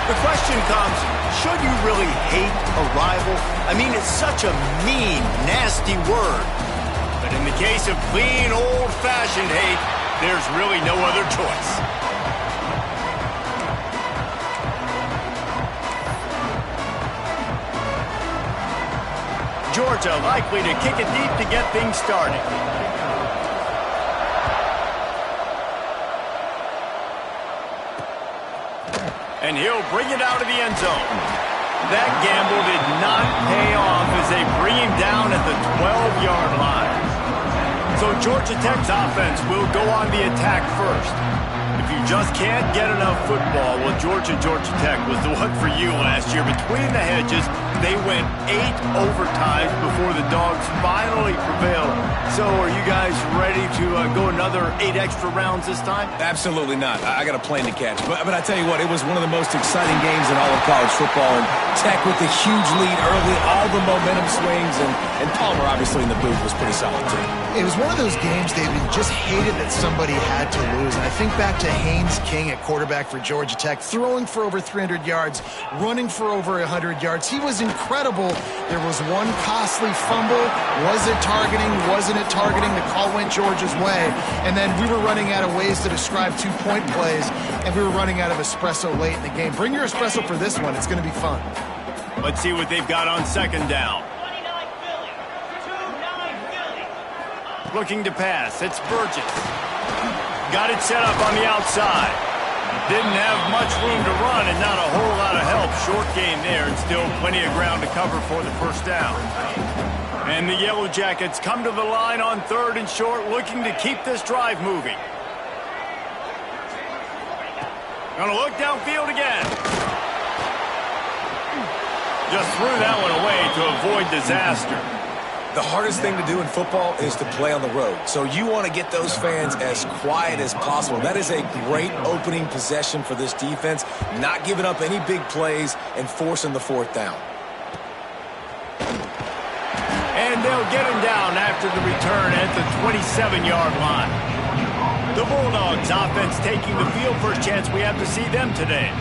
The question comes, should you really hate a rival? I mean, it's such a mean, nasty word. But in the case of clean, old-fashioned hate, there's really no other choice. Georgia likely to kick it deep to get things started. And he'll bring it out of the end zone. That gamble did not pay off as they bring him down at the 12-yard line. So Georgia Tech's offense will go on the attack first. If you just can't get enough football, well, Georgia Tech was the one for you last year. Between the hedges, they went 8 overtimes before the Dogs finally prevailed. So are you guys ready to go another 8 extra rounds this time? Absolutely not. I got a plane to catch. But I tell you what, it was one of the most exciting games in all of college football. And Tech with the huge lead early, all the momentum swings, and Palmer obviously in the booth was pretty solid too. It was one of those games, David, you just hated that somebody had to lose. And I think back to Haynes King at quarterback for Georgia Tech, throwing for over 300 yards, running for over 100 yards. He was incredible. There was one costly fumble. Was it targeting? Wasn't it targeting? The call went Georgia's way. And then we were running out of ways to describe 2-point plays, and we were running out of espresso late in the game. Bring your espresso for this one. It's going to be fun. Let's see what they've got on second down. Looking to pass. It's Burgess. Got it set up on the outside. Didn't have much room to run and not a whole lot of help. Short gain there and still plenty of ground to cover for the first down. And the Yellow Jackets come to the line on 3rd and short, looking to keep this drive moving. Gonna look downfield again. Just threw that one away to avoid disaster. The hardest thing to do in football is to play on the road. So you want to get those fans as quiet as possible. That is a great opening possession for this defense, not giving up any big plays and forcing the 4th down. And they'll get him down after the return at the 27-yard line. The Bulldogs offense taking the field. First chance we have to see them today.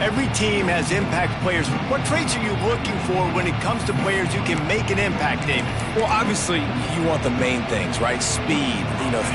Every team has impact players. What traits are you looking for when it comes to players who can make an impact, David? Well, obviously, you want the main things, right? Speed,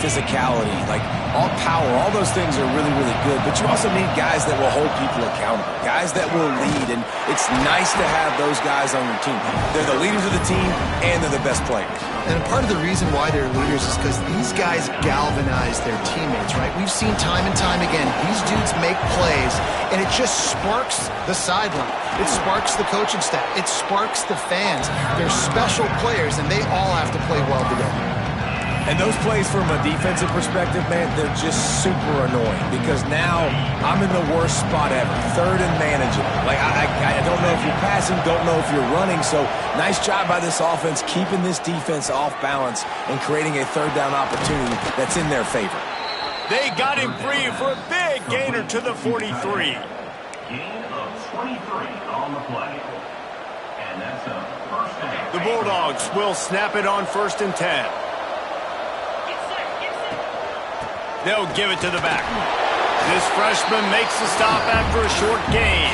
physicality, like all power. All those things are really, really good. But you also need guys that will hold people accountable, guys that will lead. And it's nice to have those guys on your team. They're the leaders of the team, and they're the best players. And part of the reason why they're leaders is because these guys galvanize their teammates, right? We've seen time and time again, these dudes make plays, and it just sparks the sideline. It sparks the coaching staff. It sparks the fans. They're special players, and they all have to play well together. And those plays from a defensive perspective, man, they're just super annoying because now I'm in the worst spot ever, 3rd and manageable. Like, I don't know if you're passing, don't know if you're running. So nice job by this offense keeping this defense off balance and creating a 3rd down opportunity that's in their favor. They got him free for a big gainer to the 43. Gain of 23 on the play. And that's a first down. The Bulldogs will snap it on 1st and 10. They'll give it to the back. This freshman makes the stop after a short gain.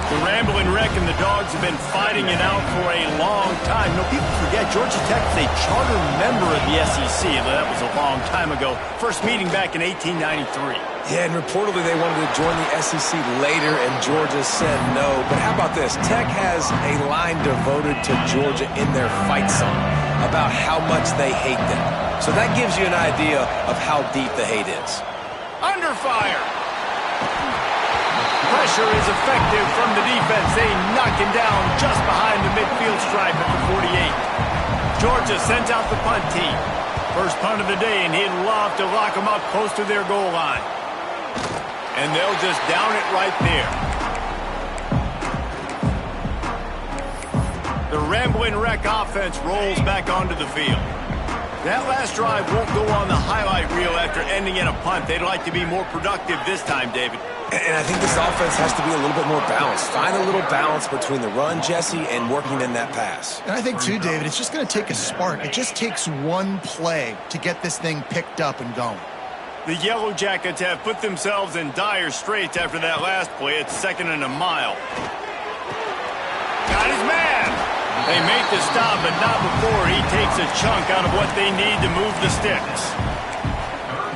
The Ramblin' Wreck and the Dogs have been fighting it out for a long time. No, people forget Georgia Tech is a charter member of the SEC. That was a long time ago. First meeting back in 1893. Yeah, and reportedly they wanted to join the SEC later, and Georgia said no. But how about this? Tech has a line devoted to Georgia in their fight song about how much they hate them. So that gives you an idea of how deep the hate is. Under fire. Pressure is effective from the defense. They knock him down just behind the midfield stripe at the 48. Georgia sends out the punt team. First punt of the day, and he'd love to lock them up close to their goal line. And they'll just down it right there. The Ramblin' Wreck offense rolls back onto the field. That last drive won't go on the highlight reel after ending in a punt. They'd like to be more productive this time, David. And I think this offense has to be a little bit more balanced. Find a little balance between the run, Jesse, and working in that pass. And I think, too, David, it's just going to take a spark. It just takes one play to get this thing picked up and going. The Yellow Jackets have put themselves in dire straits after that last play. It's 2nd and a mile. Got his man. They make the stop, but not before he takes a chunk out of what they need to move the sticks.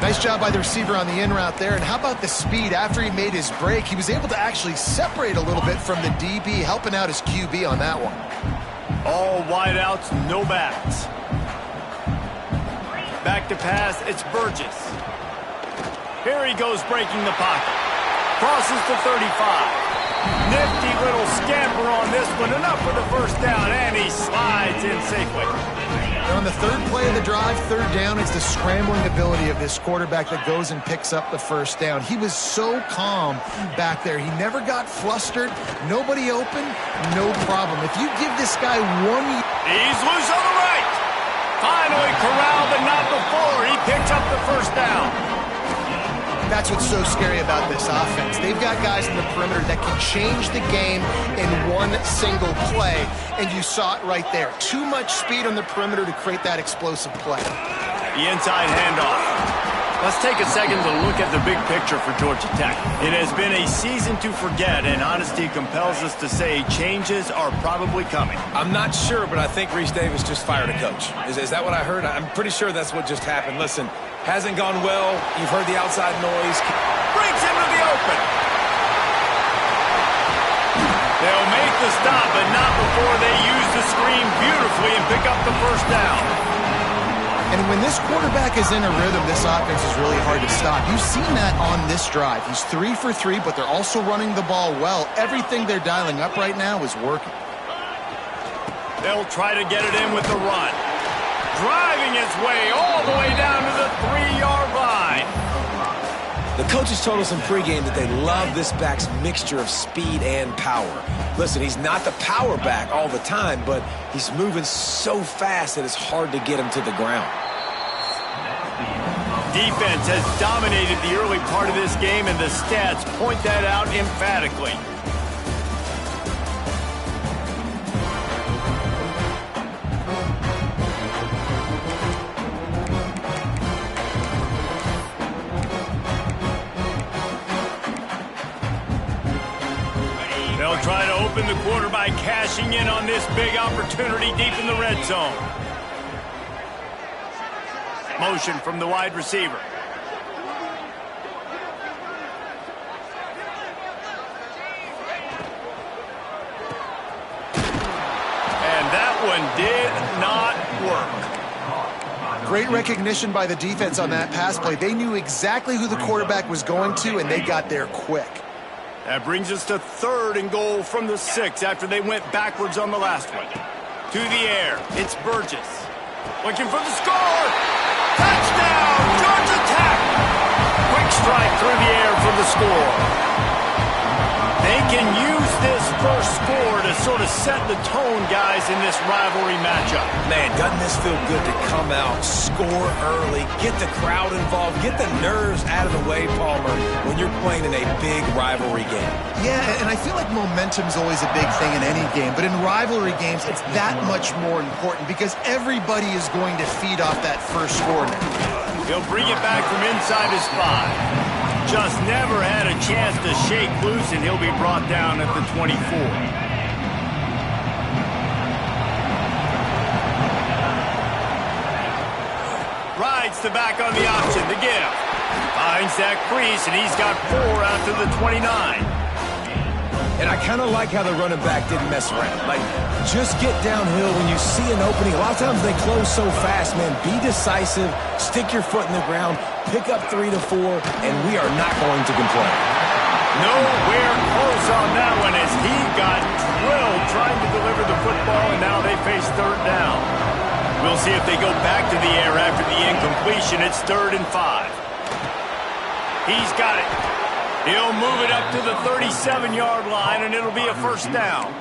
Nice job by the receiver on the in route there. And how about the speed? After he made his break, he was able to actually separate a little bit from the DB, helping out his QB on that one. All wideouts, no backs. Back to pass, it's Burgess. Here he goes breaking the pocket. Crosses to 35. Nifty little scamper on this one. Enough for the first down, and he slides in safely. On the third play of the drive, 3rd down, it's the scrambling ability of this quarterback that goes and picks up the first down. He was so calm back there. He never got flustered. Nobody open, no problem. If you give this guy one... He's loose on the right. Finally corralled, but not before. He picks up the first down. That's what's so scary about this offense. They've got guys in the perimeter that can change the game in one single play, and you saw it right there. Too much speed on the perimeter to create that explosive play. The inside handoff. Let's take a second to look at the big picture for Georgia Tech. It has been a season to forget, and honesty compels us to say changes are probably coming. I'm not sure, but I think Reese Davis just fired a coach. Is that what I heard? I'm pretty sure that's what just happened. Listen, hasn't gone well. You've heard the outside noise. Brings him to the open. They'll make the stop, but not before they use the screen beautifully and pick up the first down. And when this quarterback is in a rhythm, this offense is really hard to stop. You've seen that on this drive. He's 3 for 3, but they're also running the ball well. Everything they're dialing up right now is working. They'll try to get it in with the run. Driving his way all the way down to the 3-yard line. The coaches told us in pregame that they love this back's mixture of speed and power. Listen, he's not the power back all the time, but he's moving so fast that it's hard to get him to the ground. Defense has dominated the early part of this game, and the stats point that out emphatically. They'll try to open the quarter by cashing in on this big opportunity deep in the red zone. Motion from the wide receiver. And that one did not work. Great recognition by the defense on that pass play. They knew exactly who the quarterback was going to, and they got there quick. That brings us to 3rd and goal from the 6 after they went backwards on the last one. To the air, it's Burgess. Looking for the score. Touchdown, Georgia Tech. Quick strike through the air for the score. They can use this first score to sort of set the tone, guys, in this rivalry matchup. Man, doesn't this feel good to come out, score early, get the crowd involved, get the nerves out of the way, Palmer, when you're playing in a big rivalry game? Yeah, and I feel like momentum's always a big thing in any game, but in rivalry games, it's that much more important because everybody is going to feed off that first score now. He'll bring it back from inside his 5. Just never had a chance to shake loose, and he'll be brought down at the 24. Rides the back on the option, the give. Finds that crease, and he's got 4 out to the 29. And I kind of like how the running back didn't mess around. Like, just get downhill when you see an opening. A lot of times they close so fast, man. Be decisive, stick your foot in the ground, pick up 3 to 4, and we are not going to complain. Nowhere close on that one as he got drilled trying to deliver the football, and now they face 3rd down. We'll see if they go back to the air after the incompletion. It's 3rd and 5. He's got it. He'll move it up to the 37-yard line, and it'll be a first down.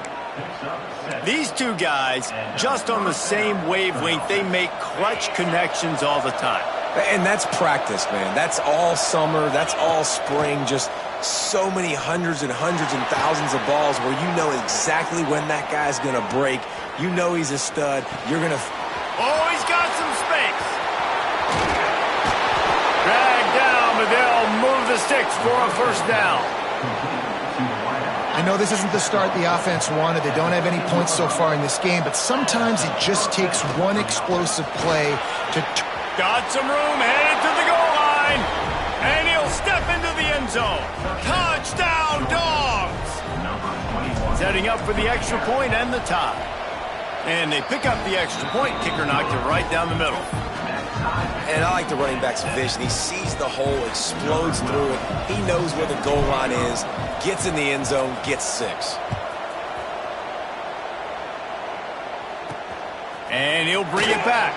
These two guys, just on the same wavelength, they make clutch connections all the time. And that's practice, man. That's all summer. That's all spring. Just so many hundreds and thousands of balls where you know exactly when that guy's going to break. You know he's a stud. You're going to... Oh, he's got some space. Dragged down but they'll move the sticks for a first down. I know this isn't the start the offense wanted. They don't have any points so far in this game, but sometimes it just takes one explosive play to... Got some room, headed to the goal line, and he'll step into the end zone. Touchdown, Dogs! Setting up for the extra point and the tie. And they pick up the extra point. Kicker knocked it right down the middle. And I like the running back's vision. He sees the hole, explodes through it. He knows where the goal line is, gets in the end zone, gets 6. And he'll bring it back.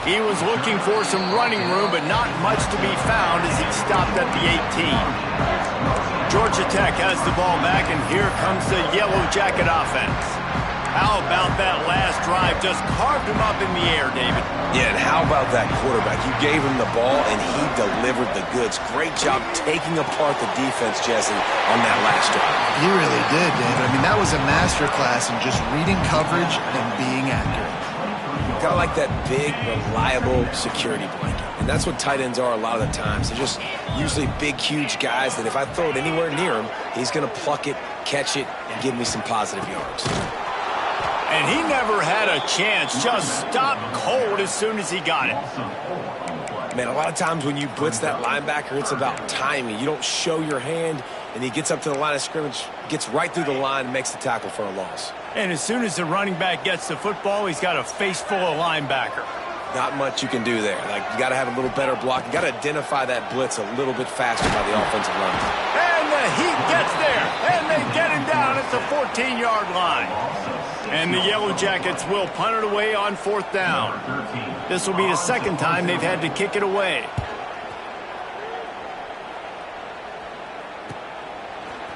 He was looking for some running room, but not much to be found as he stopped at the 18. Georgia Tech has the ball back, and here comes the Yellow Jacket offense. How about that last drive? Just carved him up in the air, David. Yeah, and how about that quarterback? You gave him the ball, and he delivered the goods. Great job taking apart the defense, Jesse, on that last drive. He really did, David. I mean, that was a masterclass in just reading coverage and being accurate. Kind of like that big, reliable security blanket. And that's what tight ends are a lot of the times. They're just usually big, huge guys that if I throw it anywhere near him, he's going to pluck it, catch it, and give me some positive yards. And he never had a chance. Just stopped cold as soon as he got it. Man, a lot of times when you blitz that linebacker, it's about timing. You don't show your hand, and he gets up to the line of scrimmage, gets right through the line, and makes the tackle for a loss. And as soon as the running back gets the football, he's got a face full of linebacker. Not much you can do there. Like, you got to have a little better block. You got to identify that blitz a little bit faster by the offensive line. And the Heat gets there, and they get him down at the 14-yard line. And the Yellow Jackets will punt it away on 4th down. This will be the second time they've had to kick it away.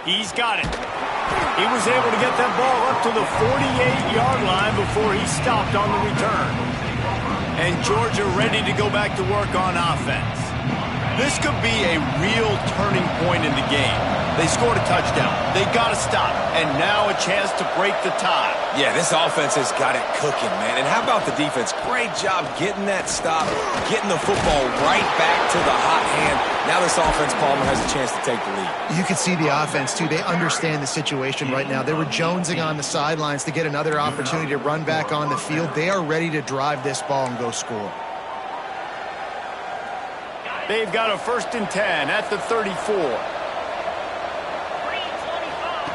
He's got it. He was able to get that ball up to the 48-yard line before he stopped on the return. And Georgia ready to go back to work on offense. This could be a real turning point in the game. They scored a touchdown. They got to stop. And now a chance to break the tie. Yeah, this offense has got it cooking, man. And how about the defense? Great job getting that stop, getting the football right back to the hot hand. Now this offense, Palmer, has a chance to take the lead. You can see the offense, too. They understand the situation right now. They were jonesing on the sidelines to get another opportunity to run back on the field. They are ready to drive this ball and go score. They've got a 1st and 10 at the 34.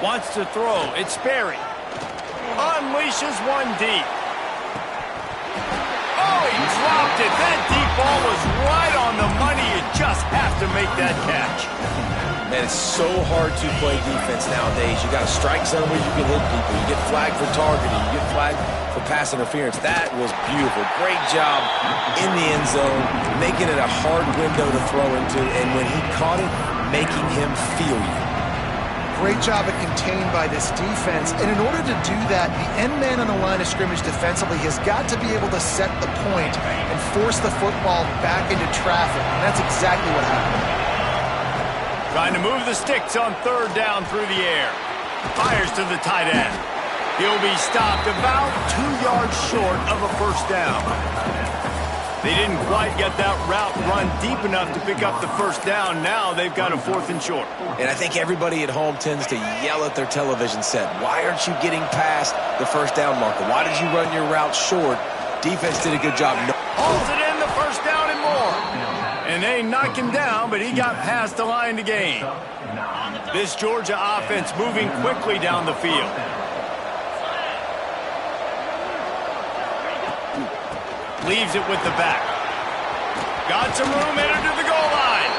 Wants to throw. It's Sperry. Unleashes one deep. Oh, he dropped it. That deep ball was right on the money. You just have to make that catch. Man, it's so hard to play defense nowadays. You got a strike zone where you can hit people. You get flagged for targeting. You get flagged for pass interference. That was beautiful. Great job in the end zone, making it a hard window to throw into, and when he caught it, making him feel you. Great job at contained by this defense. And in order to do that, the end man on the line of scrimmage defensively has got to be able to set the point and force the football back into traffic. And that's exactly what happened. Trying to move the sticks on 3rd down through the air. Fires to the tight end. He'll be stopped about 2 yards short of a 1st down. They didn't quite get that route run deep enough to pick up the 1st down. Now they've got a 4th and short. And I think everybody at home tends to yell at their television set, why aren't you getting past the 1st down marker? Why did you run your route short? Defense did a good job. Holds it in, the 1st down and more. And they knocked him down, but he got past the line to gain. This Georgia offense moving quickly down the field. Leaves it with the back. Got some room, headed to the goal line.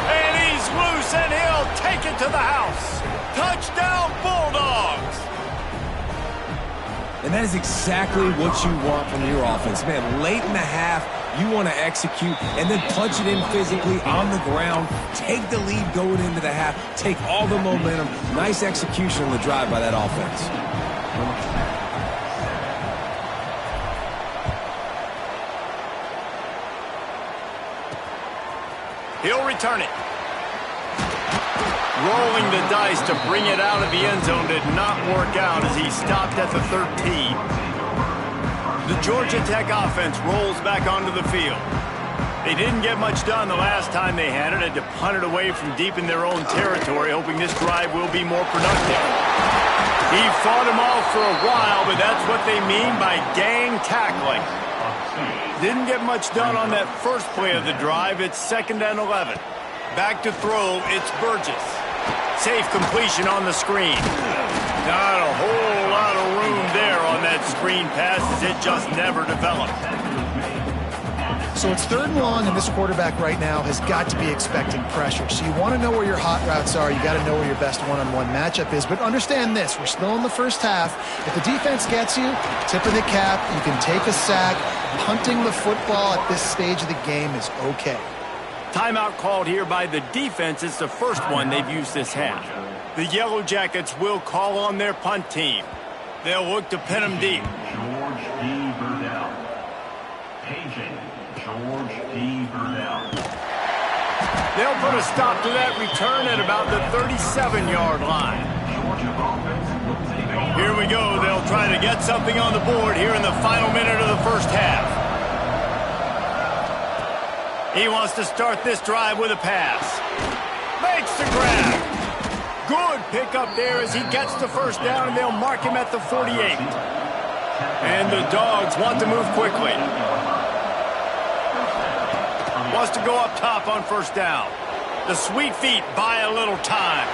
And he's loose, and he'll take it to the house. Touchdown, Bulldogs. And that is exactly what you want from your offense. Man, late in the half, you want to execute and then punch it in physically on the ground. Take the lead going into the half. Take all the momentum. Nice execution on the drive by that offense. He'll return it. Rolling the dice to bring it out of the end zone did not work out as he stopped at the 13. The Georgia Tech offense rolls back onto the field. They didn't get much done the last time they had it. Had to punt it away from deep in their own territory, hoping this drive will be more productive. He fought him off for a while, but that's what they mean by gang tackling. Didn't get much done on that first play of the drive. It's 2nd and 11. Back to throw, it's Burgess. Safe completion on the screen. Not a whole lot of room there on that screen pass as it just never developed. So it's 3rd and long, and this quarterback right now has got to be expecting pressure. So you want to know where your hot routes are. You got to know where your best one-on-one matchup is. But understand this, we're still in the first half. If the defense gets you, tip of the cap, you can take a sack. Punting the football at this stage of the game is okay. Timeout called here by the defense. It's the first one they've used this half. The Yellow Jackets will call on their punt team. They'll look to pin them deep. George D. Burdell. Paging George D. Burdell. They'll put a stop to that return at about the 37-yard line. Here we go. They'll try to get something on the board here in the final minute of the first half. He wants to start this drive with a pass. Makes the grab. Good pickup there as he gets the first down, and they'll mark him at the 48. And the Dogs want to move quickly. Wants to go up top on first down. The Sweet Feet buy a little time.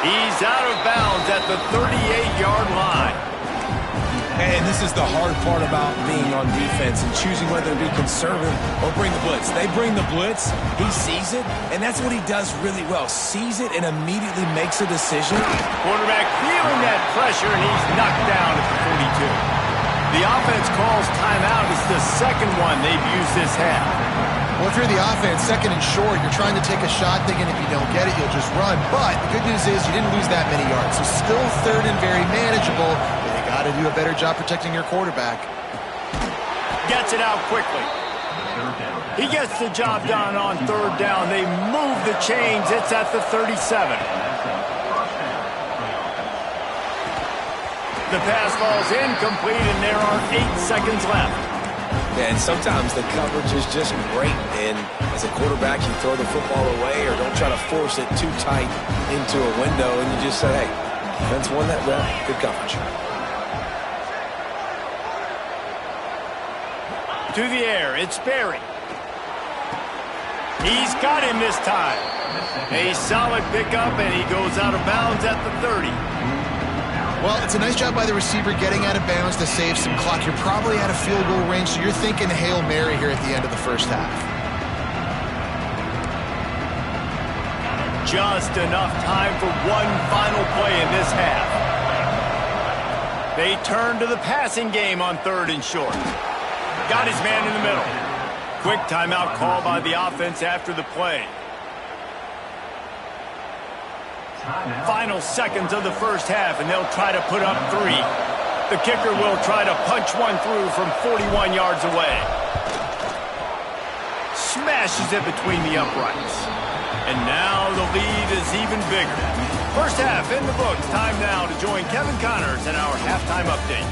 He's out of bounds at the 38-yard line. And this is the hard part about being on defense and choosing whether to be conservative or bring the blitz. They bring the blitz, he sees it, and that's what he does really well. Sees it and immediately makes a decision. Quarterback feeling that pressure, and he's knocked down at the 42. The offense calls timeout. It's the second one they've used this half. Well, if you're the offense, 2nd and short, you're trying to take a shot thinking if you don't get it, you'll just run. But the good news is you didn't lose that many yards. So still 3rd and very manageable. Got to do a better job protecting your quarterback. Gets it out quickly. He gets the job done on 3rd down. They move the chains. It's at the 37. The pass falls incomplete, and there are 8 seconds left. Yeah, and sometimes the coverage is just great. And as a quarterback, you throw the football away or don't try to force it too tight into a window, and you just say, hey, defense won that rep. Good coverage. To the air, it's Berry. He's got him this time. A solid pickup, and he goes out of bounds at the 30. Well, it's a nice job by the receiver getting out of bounds to save some clock. You're probably out of field goal range, so you're thinking Hail Mary here at the end of the first half. Just enough time for one final play in this half. They turn to the passing game on 3rd and short. Got his man in the middle. Quick timeout call by the offense after the play. Final seconds of the first half, and they'll try to put up 3. The kicker will try to punch one through from 41 yards away. Smashes it between the uprights. And now the lead is even bigger. First half in the books. Time now to join Kevin Connors in our halftime update.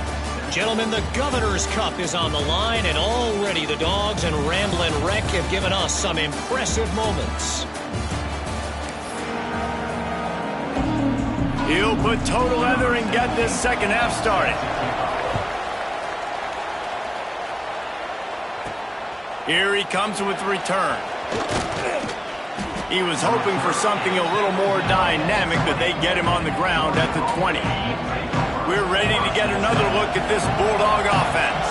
Gentlemen, the Governor's Cup is on the line, and already the Dogs and Ramblin' Wreck have given us some impressive moments. He'll put total leather and get this second half started. Here he comes with the return. He was hoping for something a little more dynamic, but they get him on the ground at the 20. We're ready to get another look at this Bulldog offense.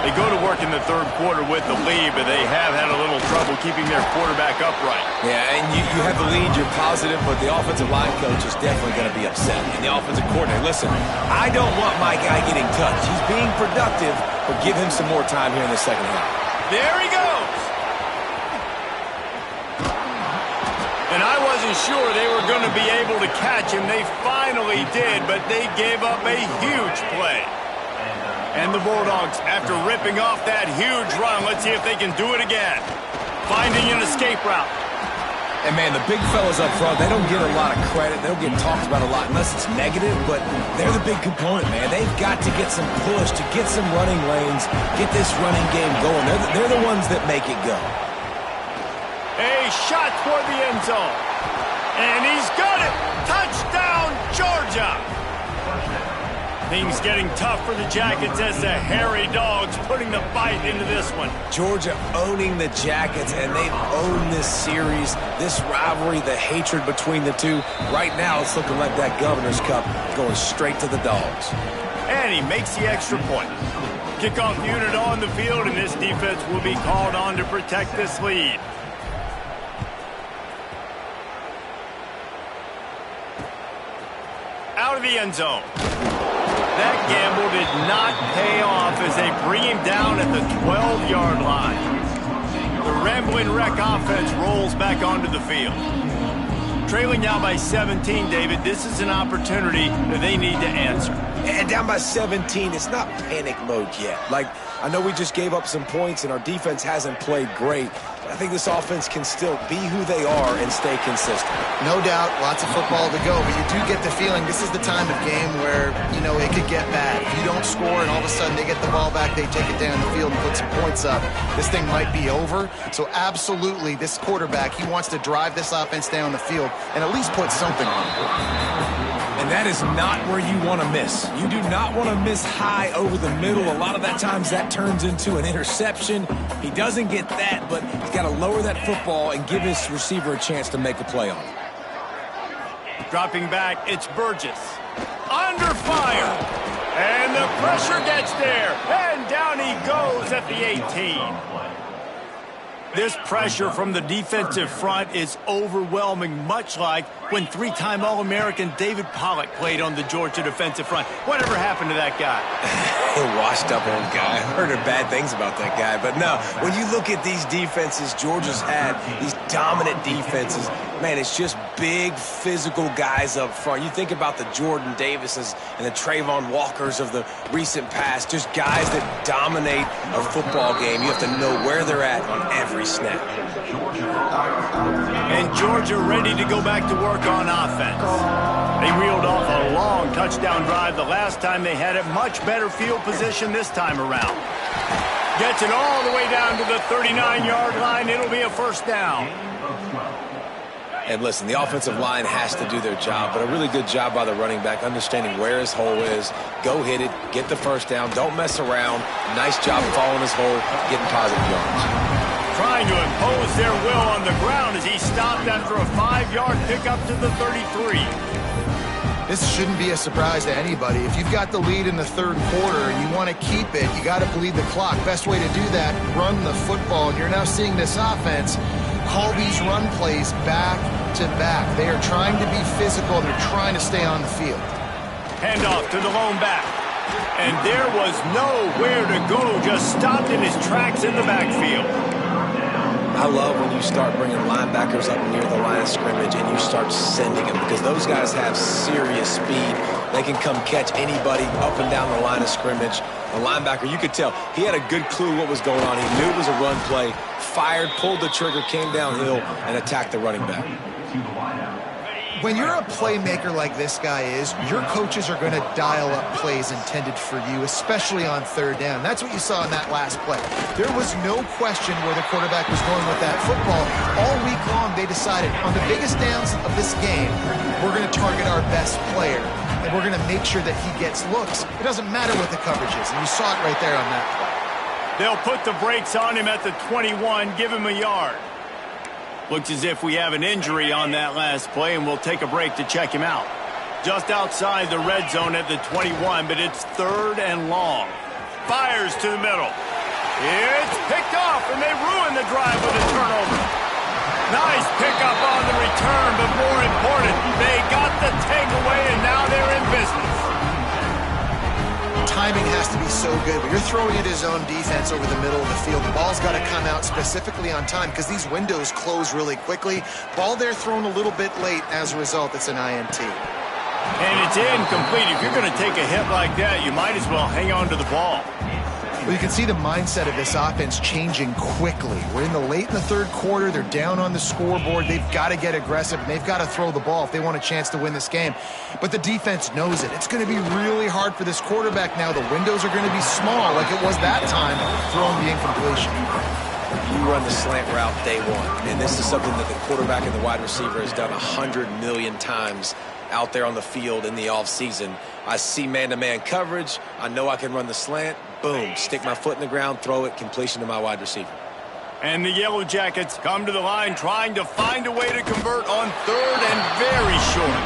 They go to work in the 3rd quarter with the lead, but they have had a little trouble keeping their quarterback upright. Yeah, and you have the lead, you're positive, but the offensive line coach is definitely going to be upset. And the offensive coordinator, listen, I don't want my guy getting touched. He's being productive, but give him some more time here in the second half. There he goes. And I wasn't sure they were going to be able to catch him. They finally did, but they gave up a huge play. And the Bulldogs, after ripping off that huge run, let's see if they can do it again. Finding an escape route. And, man, the big fellas up front, they don't get a lot of credit. They don't get talked about a lot unless it's negative, but they're the big component, man. They've got to get some push, to get some running lanes, get this running game going. They're the ones that make it go. A shot toward the end zone. And he's got it. Touchdown, Georgia. Things getting tough for the Jackets as the hairy dogs putting the fight into this one. Georgia owning the Jackets, and they've owned this series, this rivalry, the hatred between the two. Right now, it's looking like that Governor's Cup going straight to the Dogs. And he makes the extra point. Kickoff unit on the field, and this defense will be called on to protect this lead. Out of the end zone. That gamble did not pay off as they bring him down at the 12-yard line. The Ramblin' Wreck offense rolls back onto the field. Trailing now by 17, David, this is an opportunity that they need to answer. And down by 17, it's not panic mode yet. Like, I know we just gave up some points and our defense hasn't played great. I think this offense can still be who they are and stay consistent. No doubt, lots of football to go, but you do get the feeling this is the time of game where, you know, it could get bad. If you don't score and all of a sudden they get the ball back, they take it down the field and put some points up, this thing might be over. So absolutely, this quarterback, he wants to drive this offense down the field and at least put something on it. And that is not where you want to miss. You do not want to miss high over the middle. A lot of that times that turns into an interception. He doesn't get that, but he's got to lower that football and give his receiver a chance to make a play on it. Dropping back, it's Burgess. Under fire. And the pressure gets there. And down he goes at the 18. This pressure from the defensive front is overwhelming, much like when three-time All-American David Pollack played on the Georgia defensive front. Whatever happened to that guy? Washed up old guy. I've heard bad things about that guy. But no, when you look at these defenses Georgia's had, these dominant defenses, man, it's just big, physical guys up front. You think about the Jordan Davises and the Trayvon Walkers of the recent past, just guys that dominate a football game. You have to know where they're at on every snap. And Georgia ready to go back to work on offense. They reeled off a long touchdown drive the last time they had it. Much better field position this time around. Gets it all the way down to the 39-yard line. It'll be a first down. And listen, the offensive line has to do their job, but a really good job by the running back, understanding where his hole is. Go hit it, get the first down, don't mess around. Nice job following his hole, getting positive yards. Trying to impose their will on the ground as he stopped after a 5-yard pickup to the 33. This shouldn't be a surprise to anybody. If you've got the lead in the third quarter and you want to keep it, you got to bleed the clock. Best way to do that, run the football. And you're now seeing this offense call these run plays back to back. They are trying to be physical. They're trying to stay on the field. Handoff to the lone back. And there was nowhere to go, just stopped in his tracks in the backfield. I love when you start bringing linebackers up near the line of scrimmage and you start sending them, because those guys have serious speed. They can come catch anybody up and down the line of scrimmage. The linebacker, you could tell, he had a good clue what was going on. He knew it was a run play, fired, pulled the trigger, came downhill, and attacked the running back. When you're a playmaker like this guy is, your coaches are going to dial up plays intended for you, especially on third down. That's what you saw in that last play. There was no question where the quarterback was going with that football. All week long, they decided on the biggest downs of this game, we're going to target our best player, and we're going to make sure that he gets looks. It doesn't matter what the coverage is, and you saw it right there on that play. They'll put the brakes on him at the 21, give him a yard. Looks as if we have an injury on that last play, and we'll take a break to check him out. Just outside the red zone at the 21, but it's third and long. Fires to the middle. It's picked off, and they ruin the drive with a turnover. Nice pickup on the return, but more important, they got the takeaway, and now they're in business. Timing has to be so good. When you're throwing it his own defense over the middle of the field, the ball's got to come out specifically on time because these windows close really quickly. Ball there thrown a little bit late. As a result, it's an INT. And it's incomplete. If you're going to take a hit like that, you might as well hang on to the ball. Well, you can see the mindset of this offense changing quickly. We're in the third quarter. They're down on the scoreboard. They've got to get aggressive, and they've got to throw the ball if they want a chance to win this game. But the defense knows it. It's going to be really hard for this quarterback now. The windows are going to be small like it was that time throwing the incompletion. You run the slant route day one, and this is something that the quarterback and the wide receiver has done 100 million times out there on the field in the offseason. I see man-to-man coverage. I know I can run the slant. Boom, stick my foot in the ground, throw it, completion to my wide receiver. And the Yellow Jackets come to the line trying to find a way to convert on third and very short.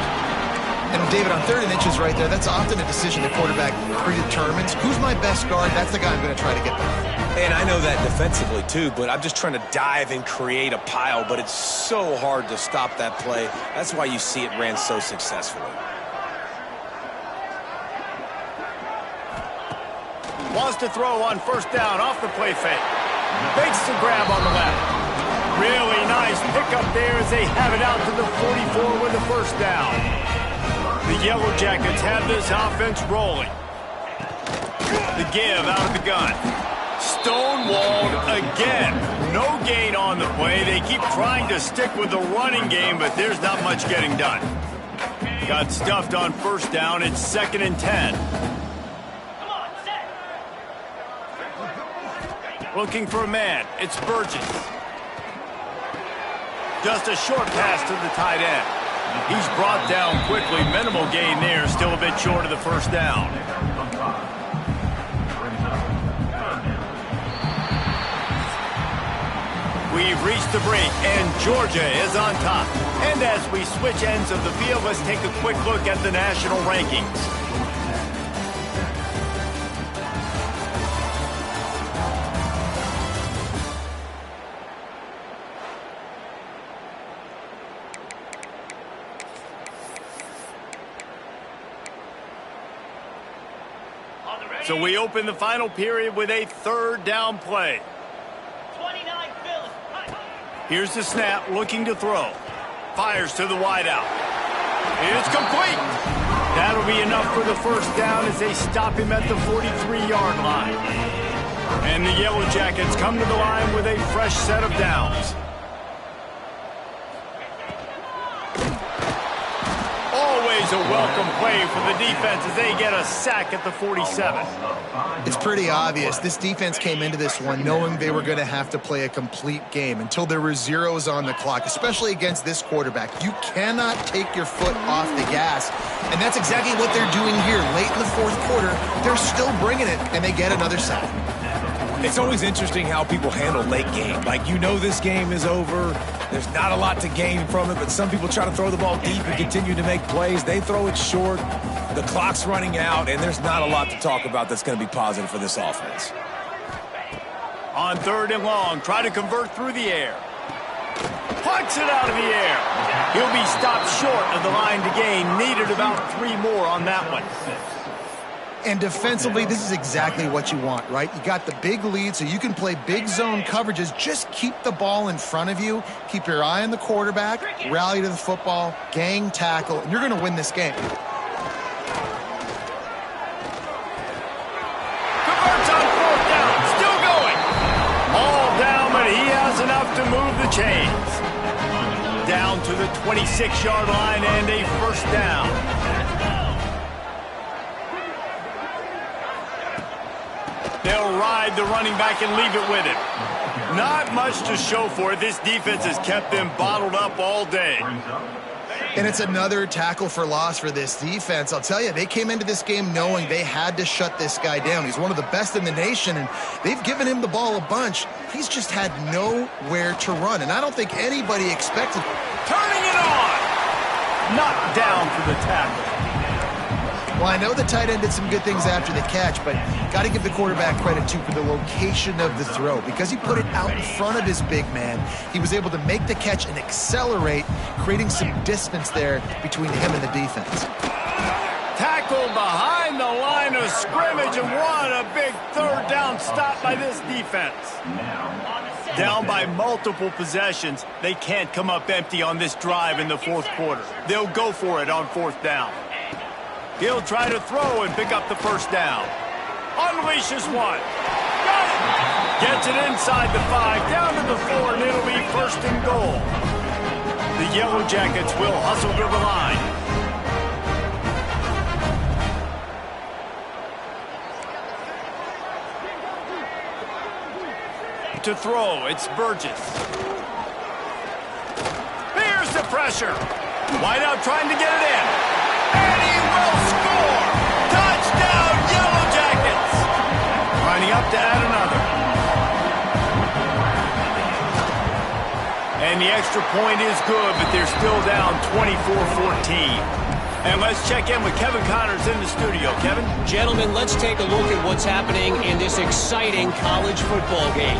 And David, on 3rd and inches right there, that's often a decision the quarterback predetermines. Who's my best guard? That's the guy I'm going to try to get there. And I know that defensively too, but I'm just trying to dive and create a pile, but it's so hard to stop that play. That's why you see it ran so successfully. Wants to throw on 1st down off the play fake. Makes the grab on the left. Really nice pickup there as they have it out to the 44 with the 1st down. The Yellow Jackets have this offense rolling. The give out of the gun. Stonewalled again. No gain on the play. They keep trying to stick with the running game, but there's not much getting done. Got stuffed on 1st down. It's 2nd and 10. Looking for a man. It's Burgess. Just a short pass to the tight end. He's brought down quickly. Minimal gain there. Still a bit short of the 1st down. We've reached the break, and Georgia is on top. And as we switch ends of the field, let's take a quick look at the national rankings. So we open the final period with a 3rd down play. Here's the snap, looking to throw. Fires to the wideout. It's complete. That'll be enough for the 1st down as they stop him at the 43-yard line. And the Yellow Jackets come to the line with a fresh set of downs. Always a welcome play for the defense as they get a sack at the 47. It's pretty obvious. This defense came into this one knowing they were going to have to play a complete game until there were zeros on the clock, especially against this quarterback. You cannot take your foot off the gas, and that's exactly what they're doing here. Late in the 4th quarter, they're still bringing it, and they get another sack. It's always interesting how people handle late game. Like, you know this game is over. There's not a lot to gain from it, but some people try to throw the ball deep and continue to make plays. They throw it short. The clock's running out, and there's not a lot to talk about that's going to be positive for this offense. On 3rd and long, try to convert through the air. Punts it out of the air. He'll be stopped short of the line to gain. Needed about 3 more on that one. And defensively, this is exactly what you want, right? You got the big lead, so you can play big zone coverages. Just keep the ball in front of you. Keep your eye on the quarterback. Rally to the football. Gang tackle. And you're going to win this game. Converts on 4th down. Still going. All down, but he has enough to move the chains. Down to the 26-yard line and a 1st down. They'll ride the running back and leave it with him. Not much to show for it. This defense has kept them bottled up all day. And it's another tackle for loss for this defense. I'll tell you, they came into this game knowing they had to shut this guy down. He's one of the best in the nation, and they've given him the ball a bunch. He's just had nowhere to run, and I don't think anybody expected. Turning it on! Knocked down for the tackle. Well, I know the tight end did some good things after the catch, but got to give the quarterback credit, too, for the location of the throw. Because he put it out in front of his big man, he was able to make the catch and accelerate, creating some distance there between him and the defense. Tackled behind the line of scrimmage, and what a big 3rd down stop by this defense. Down by multiple possessions, they can't come up empty on this drive in the 4th quarter. They'll go for it on 4th down. He'll try to throw and pick up the 1st down. Unleashes one. Gets it inside the 5, down to the 4, and it'll be first and goal. The Yellow Jackets will hustle to the line. To throw, it's Burgess. Here's the pressure. Wideout trying to get it in. And he will score! Touchdown, Yellow Jackets! Lining up to add another. And the extra point is good, but they're still down 24-14. And let's check in with Kevin Connors in the studio. Kevin? Gentlemen, let's take a look at what's happening in this exciting college football game.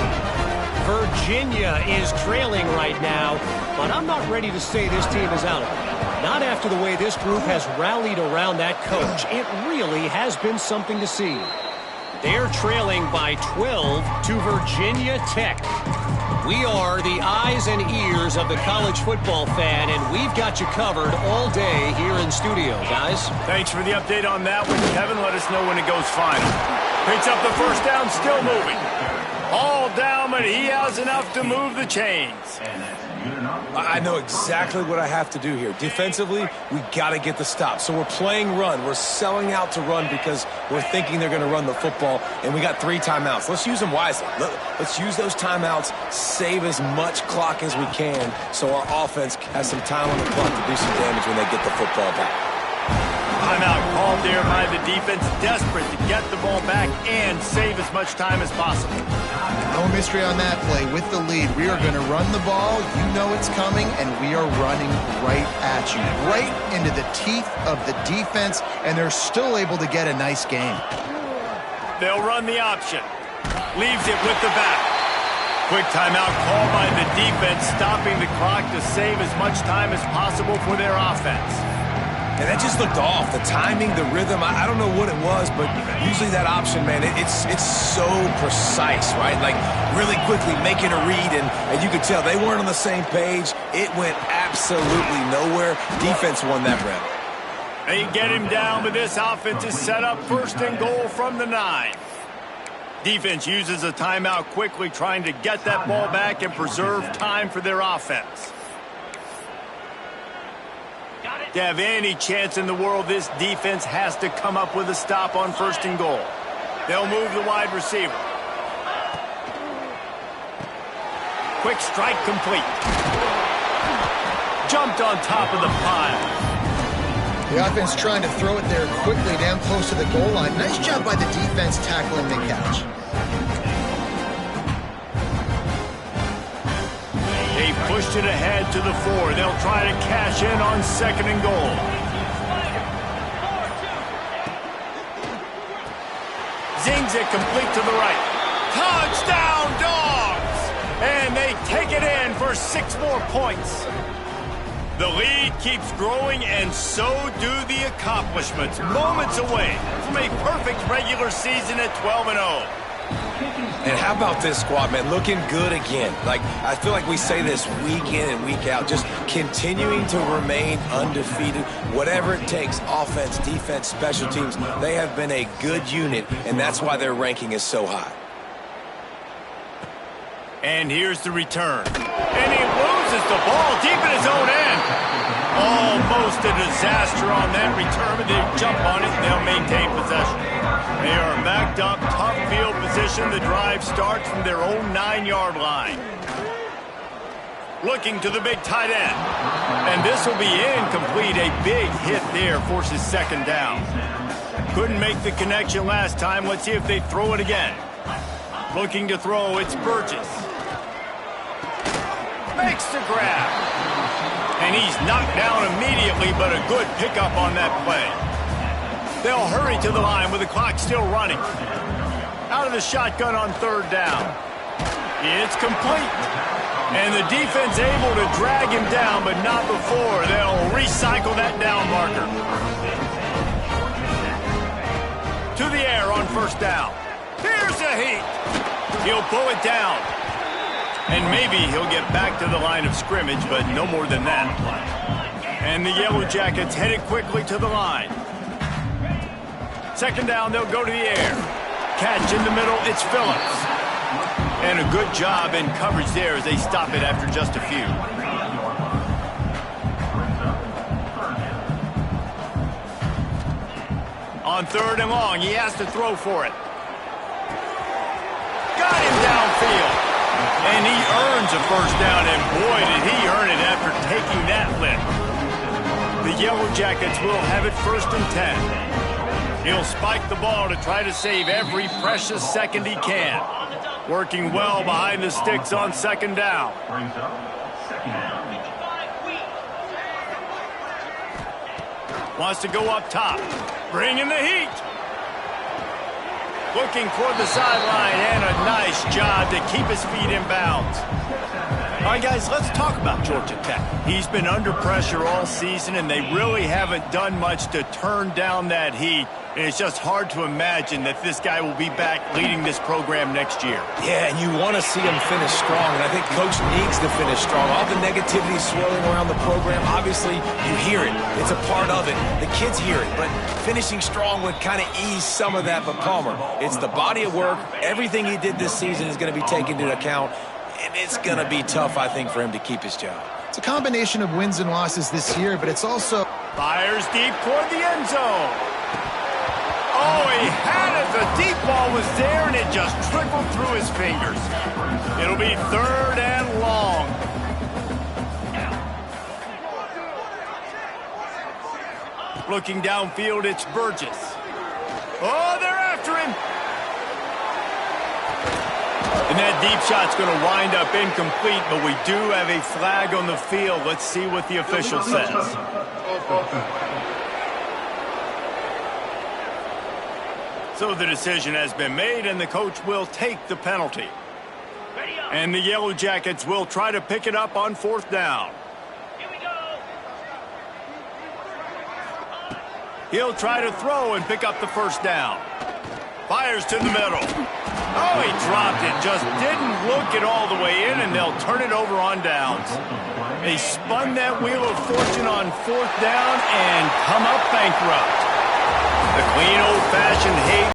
Virginia is trailing right now, but I'm not ready to say this team is out of it. Not after the way this group has rallied around that coach. It really has been something to see. They're trailing by 12 to Virginia Tech. We are the eyes and ears of the college football fan, and we've got you covered all day here in studio, guys. Thanks for the update on that one, Kevin. Let us know when it goes final. Picks up the first down, still moving. All down, but he has enough to move the chains. I know exactly what I have to do here. Defensively, we got to get the stop. So we're playing run. We're selling out to run because we're thinking they're going to run the football, and we got 3 timeouts. Let's use them wisely. Let's use those timeouts, save as much clock as we can so our offense has some time on the clock to do some damage when they get the football back. Timeout called there by the defense, desperate to get the ball back and save as much time as possible. No mystery on that play. With the lead, we are going to run the ball. You know it's coming, and we are running right at you, right into the teeth of the defense, and they're still able to get a nice gain. They'll run the option. Leaves it with the back. Quick timeout called by the defense, stopping the clock to save as much time as possible for their offense. And that just looked off. The timing, the rhythm, I don't know what it was, but usually that option, man, it's so precise, right? Like really quickly making a read, and you could tell they weren't on the same page. It went absolutely nowhere. Defense won that round. They get him down, but this offense is set up first and goal from the 9. Defense uses a timeout quickly, trying to get that ball back and preserve time for their offense. To have any chance in the world, this defense has to come up with a stop on first and goal. They'll move the wide receiver. Quick strike complete. Jumped on top of the pile. The offense trying to throw it there quickly down close to the goal line. Nice job by the defense tackling the catch. They pushed it ahead to the 4. They'll try to cash in on second and goal. Zings it complete to the right. Touchdown, Dogs! And they take it in for 6 more points. The lead keeps growing, and so do the accomplishments. Moments away from a perfect regular season at 12-0. And how about this squad, man? Looking good again. Like, I feel like we say this week in and week out, just continuing to remain undefeated. Whatever it takes, offense, defense, special teams, they have been a good unit, and that's why their ranking is so high. And here's the return. And he loses the ball deep in his own end. Almost a disaster on that return, but they jump on it and they'll maintain possession. They are backed up, tough field position. The drive starts from their own 9-yard line. Looking to the big tight end. And this will be incomplete. A big hit there forces second down. Couldn't make the connection last time. Let's see if they throw it again. Looking to throw, it's Burgess. Makes the grab. And he's knocked down immediately, but a good pickup on that play. They'll hurry to the line with the clock still running. Out of the shotgun on third down. It's complete. And the defense able to drag him down, but not before. They'll recycle that down marker. To the air on first down. Here's a heat. He'll pull it down. And maybe he'll get back to the line of scrimmage, but no more than that. And the Yellow Jackets headed quickly to the line. Second down, they'll go to the air. Catch in the middle, it's Phillips. And a good job in coverage there as they stop it after just a few. On 3rd and long, he has to throw for it. Got him downfield. And he earns a first down, and boy, did he earn it after taking that lift. The Yellow Jackets will have it 1st and 10. He'll spike the ball to try to save every precious second he can. Working well behind the sticks on 2nd down. Wants to go up top. Bringing the heat. Looking toward the sideline, and a nice job to keep his feet in bounds. All right, guys, let's talk about Georgia Tech. He's been under pressure all season, and they really haven't done much to turn down that heat. And it's just hard to imagine that this guy will be back leading this program next year. Yeah, and you want to see him finish strong, and I think Coach needs to finish strong. All the negativity swirling around the program, obviously, you hear it. It's a part of it. The kids hear it, but finishing strong would kind of ease some of that. But Palmer, it's the body of work. Everything he did this season is going to be taken into account, and it's going to be tough, I think, for him to keep his job. It's a combination of wins and losses this year, but it's also... Fires deep toward the end zone. Oh, he had it. The deep ball was there, and it just trickled through his fingers. It'll be 3rd and long. Looking downfield, it's Burgess. Oh, they're after him. And that deep shot's going to wind up incomplete, but we do have a flag on the field. Let's see what the official says. So the decision has been made, and the coach will take the penalty. And the Yellow Jackets will try to pick it up on 4th down. He'll try to throw and pick up the first down. Fires to the middle. Oh, he dropped it. Just didn't look it all the way in, and they'll turn it over on downs. They spun that wheel of fortune on 4th down and come up bankrupt. The clean, old-fashioned hate.